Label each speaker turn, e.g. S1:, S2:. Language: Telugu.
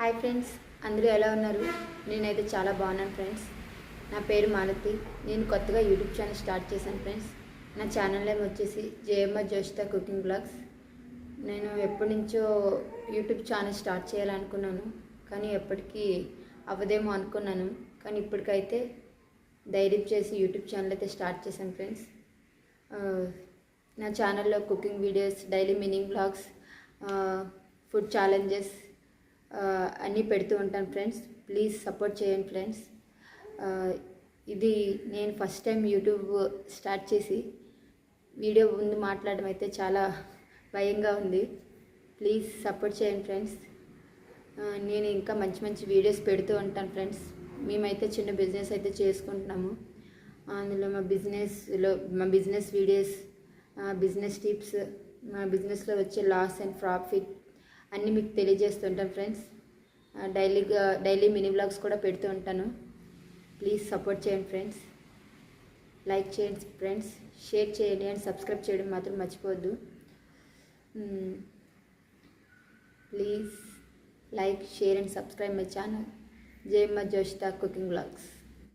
S1: హాయ్ ఫ్రెండ్స్, అందరూ ఎలా ఉన్నారు? నేనైతే చాలా బాగున్నాను ఫ్రెండ్స్. నా పేరు మాలతి. నేను కొత్తగా యూట్యూబ్ ఛానల్ స్టార్ట్ చేశాను ఫ్రెండ్స్. నా ఛానల్ నేమ్ వచ్చేసి జయమ్మ జోషిత కుకింగ్ బ్లాగ్స్. నేను ఎప్పటి నుంచో యూట్యూబ్ ఛానల్ స్టార్ట్ చేయాలనుకున్నాను, కానీ ఎప్పటికీ అవ్వదేమో అనుకున్నాను. కానీ ఇప్పటికైతే ధైర్యం చేసి యూట్యూబ్ ఛానల్ అయితే స్టార్ట్ చేశాను ఫ్రెండ్స్. నా ఛానల్లో కుకింగ్ వీడియోస్, డైలీ మినింగ్ బ్లాగ్స్, ఫుడ్ ఛాలెంజెస్ అన్నీ పెడుతూ ఉంటాను ఫ్రెండ్స్. ప్లీజ్ సపోర్ట్ చేయండి ఫ్రెండ్స్. ఇది నేను ఫస్ట్ టైం యూట్యూబ్ స్టార్ట్ చేసి వీడియో ముందు మాట్లాడడం అయితే చాలా భయంగా ఉంది. ప్లీజ్ సపోర్ట్ చేయండి ఫ్రెండ్స్. నేను ఇంకా మంచి మంచి వీడియోస్ పెడుతూ ఉంటాను ఫ్రెండ్స్. మేమైతే చిన్న బిజినెస్ అయితే చేసుకుంటున్నాము. అందులో మా బిజినెస్ వీడియోస్, బిజినెస్ టిప్స్, మా బిజినెస్లో వచ్చే లాస్ అండ్ ప్రాఫిట్ అన్నీ మీకు తెలియజేస్తుంటాను ఫ్రెండ్స్. డైలీ మినీ బ్లాగ్స్ కూడా పెడుతూ ఉంటాను. ప్లీజ్ సపోర్ట్ చేయండి ఫ్రెండ్స్. లైక్ చేయండి ఫ్రెండ్స్, షేర్ చేయండి అండ్ సబ్స్క్రైబ్ చేయడం మాత్రం మర్చిపోవద్దు. Please like, share and subscribe my channel Jayamma Joshitha cooking blogs.